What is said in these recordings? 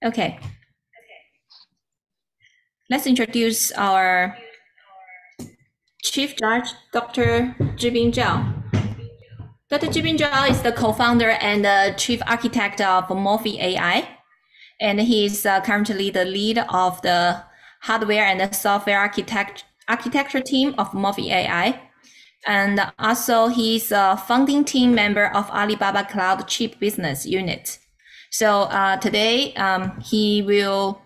Okay. Let's introduce our Chief Judge, Dr. Zhibing Zhao. Dr. Zhibing Zhao is the co-founder and the chief architect of Morphe AI, and he is currently the lead of the hardware and the software architecture team of Morphe AI. And also he's a founding team member of Alibaba Cloud Chip Business Unit. So today he will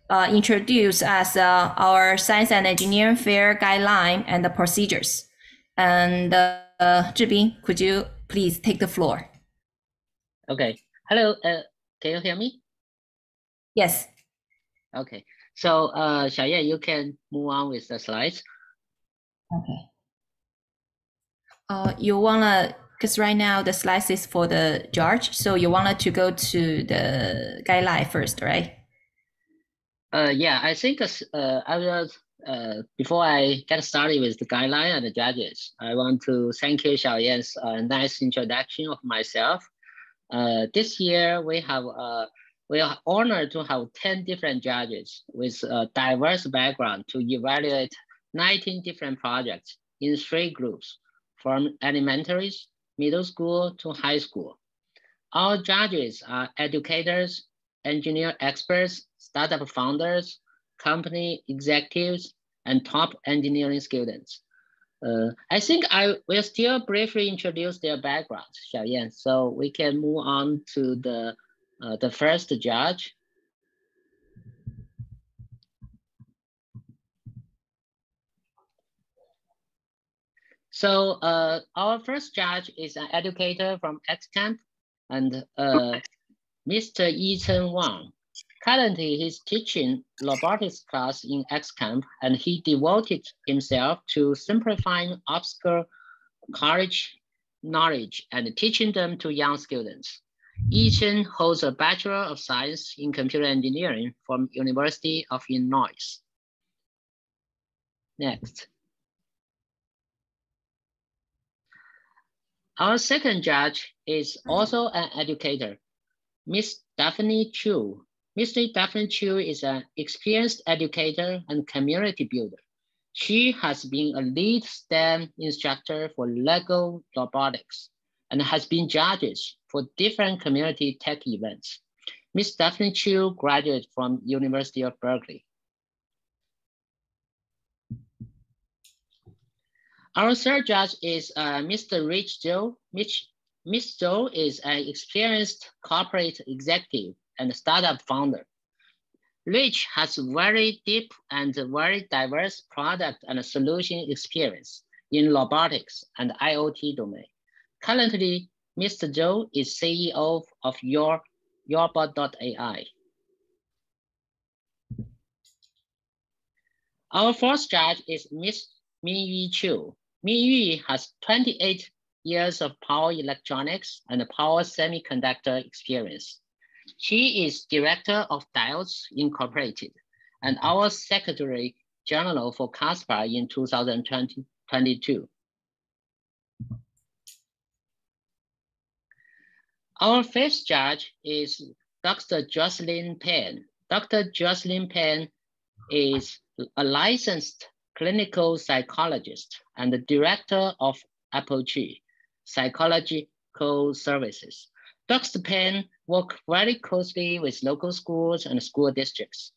introduce us our science and engineering fair guideline and the procedures. And Zhibing, could you please take the floor? Okay. Hello. Can you hear me? Yes. Okay. So, Xiaoyan, you can move on with the slides. Okay. You wanna, because right now the slides is for the judge, so you wanted to go to the guideline first, right? Yeah, I think I will. Before I get started with the guideline and the judges, I want to thank you, Xiaoyan's nice introduction of myself. This year we are honored to have 10 different judges with a diverse background to evaluate 19 different projects in 3 groups, from elementary, middle school to high school. Our judges are educators, engineer experts, startup founders, company executives, and top engineering students. I think I will still briefly introduce their backgrounds, Xiaoyan, so we can move on to the first judge. So our first judge is an educator from XCamp, and Mr. Yichen Wang. Currently, he's teaching robotics class in XCamp, and he devoted himself to simplifying obscure college knowledge and teaching them to young students. Yichen holds a Bachelor of Science in Computer Engineering from University of Illinois. Next. Our second judge is also an educator, Ms. Daphne Chu. Ms. Daphne Chu is an experienced educator and community builder. She has been a lead STEM instructor for Lego Robotics and has been judges for different community tech events. Ms. Daphne Chu graduated from University of Berkeley. Our third judge is Mr. Rich Zhou. Ms. Zhou is an experienced corporate executive and startup founder. Rich has very deep and very diverse product and solution experience in robotics and IoT domain. Currently, Mr. Zhou is CEO of Yourbot.ai. Our fourth judge is Ms. Minyu Chu. Minyu has 28 years of power electronics and power semiconductor experience. She is director of Diodes Incorporated and our Secretary General for CASPA in 2022. Our fifth judge is Dr. Jocelyn Pan. Dr. Jocelyn Pan is a licensed clinical psychologist and the director of Apogee Psychological Services. Dr. Pan works very closely with local schools and school districts.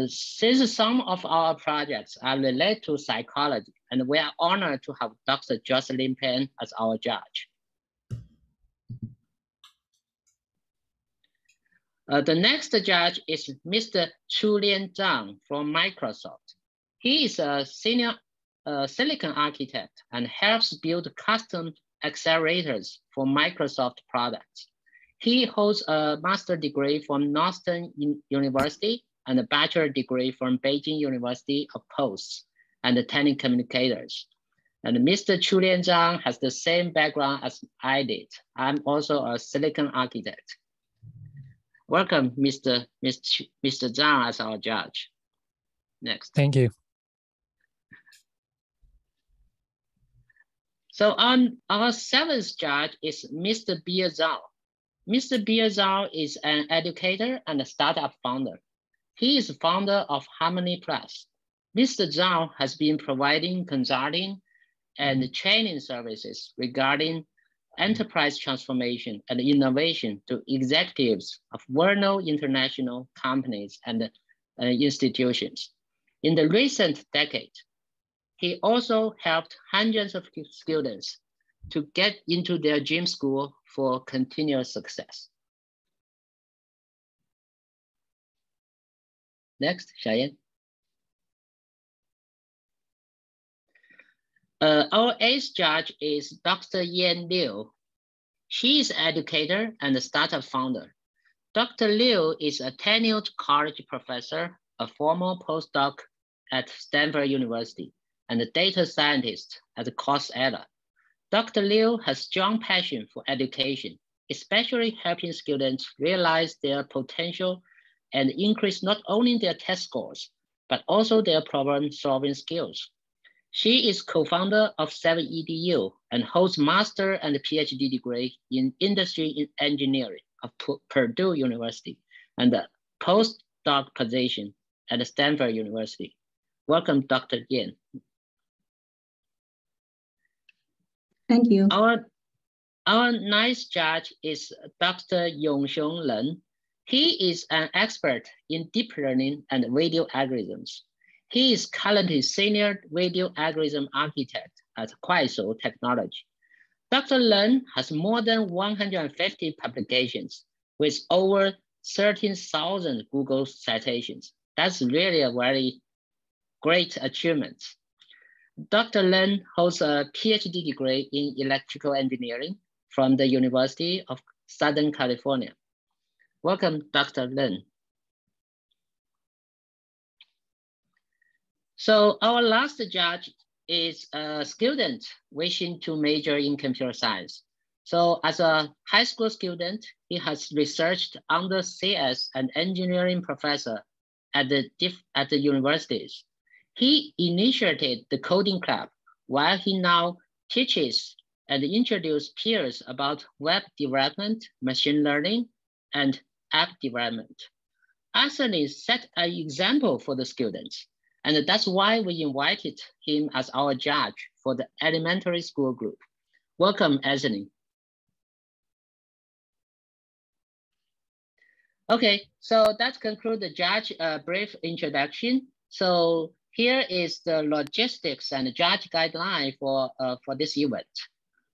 Since some of our projects are related to psychology, and we are honored to have Dr. Jocelyn Pan as our judge. The next judge is Mr. Chulian Zhang from Microsoft. He is a senior silicon architect and helps build custom accelerators for Microsoft products. He holds a master's degree from Northern University and a bachelor degree from Beijing University of Posts and Telecommunicators. And Mr. Chulian Zhang has the same background as I did. I'm also a silicon architect. Welcome, Mr. Zhang as our judge. Next. Thank you. So our seventh judge is Mr. Bia Zhao. Mr. Bill Zhao is an educator and a startup founder. He is founder of Harmony Plus. Mr. Zhao has been providing consulting and training services regarding enterprise transformation and innovation to executives of well-known international companies and institutions. In the recent decade, he also helped hundreds of students to get into their dream school for continuous success. Next, Xiaoyan. Our eighth judge is Dr. Yan Liu. She is an educator and a startup founder. Dr. Liu is a tenured college professor, a former postdoc at Stanford University, and a data scientist at Coursera. Dr. Liu has strong passion for education, especially helping students realize their potential and increase not only their test scores, but also their problem-solving skills. She is co-founder of SEF2022 and holds master and PhD degree in industry engineering of Purdue University and a postdoc position at Stanford University. Welcome, Dr. Yan. Thank you. Our ninth judge is Dr. Yongxiong Ren. He is an expert in deep learning and video algorithms. He is currently senior video algorithm architect at Kuaishou Technology. Dr. Ren has more than 150 publications with over 13,000 Google citations. That's really a very great achievement. Dr. Ren holds a PhD degree in electrical engineering from the University of Southern California. Welcome, Dr. Ren. So our last judge is a student wishing to major in computer science. So as a high school student, he has researched under CS and engineering professor at the universities. He initiated the coding club while he now teaches and introduces peers about web development, machine learning, and app development. Anthony set an example for the students, and that's why we invited him as our judge for the elementary school group. Welcome, Anthony. Okay, so that concludes the judge brief introduction. So here is the logistics and judge guideline for this event.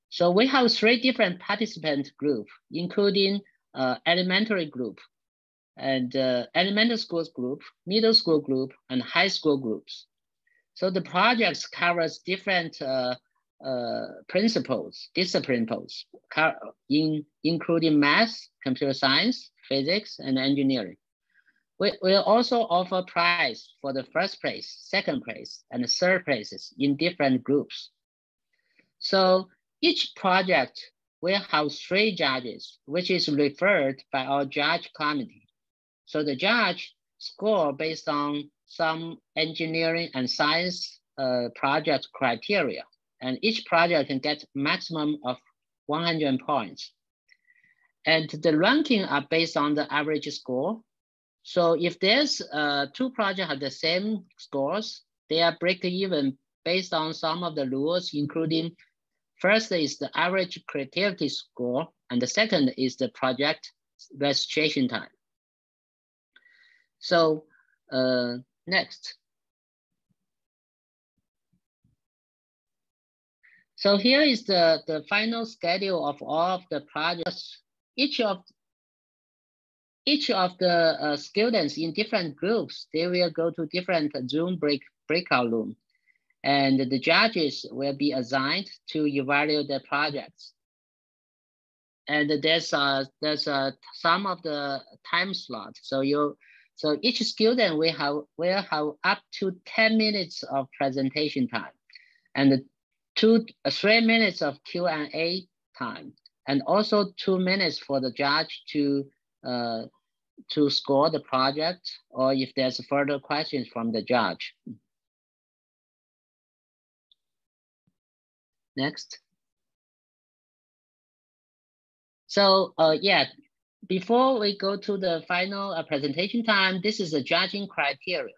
So we have 3 different participant groups, including elementary group, and elementary schools group, middle school group, and high school groups. So the projects covers different disciplines, including math, computer science, physics, and engineering. We will also offer prize for the first place, second place, and third places in different groups. So each project will have 3 judges, which is referred by our judge committee. So the judge score based on some engineering and science project criteria, and each project can get maximum of 100 points. And the ranking are based on the average score. So if there's 2 projects have the same scores, they are break even based on some of the rules, including first is the average creativity score, and the second is the project registration time. So next. So here is the final schedule of all of the projects. Each of the students in different groups, they will go to different Zoom breakout room, and the judges will be assigned to evaluate the projects. And there's some of the time slot. So each student will have up to 10 minutes of presentation time, and 3 minutes of Q&A time, and also 2 minutes for the judge to score the project, or if there's further questions from the judge. Next. So yeah, before we go to the final presentation time, this is the judging criteria.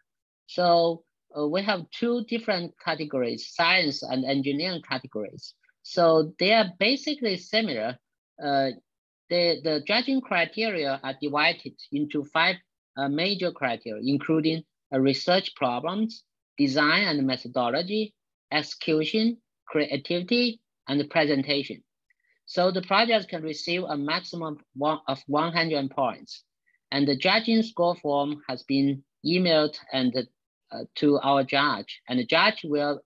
So we have two different categories, science and engineering categories. So they are basically similar. The judging criteria are divided into 5 major criteria, including research problems, design and methodology, execution, creativity, and presentation. So the project can receive a maximum of 100 points. And the judging score form has been emailed to our judge, and the judge will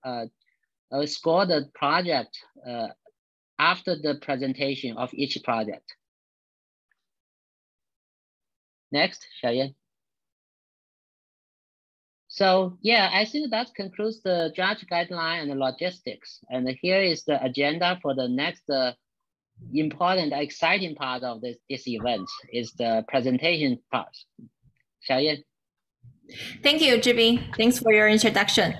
score the project after the presentation of each project. Next, Xiaoyan. So yeah, I think that concludes the judge guideline and the logistics. And here is the agenda for the next important, exciting part of this event is the presentation part. Xiaoyan. Thank you, Zhibing. Thanks for your introduction.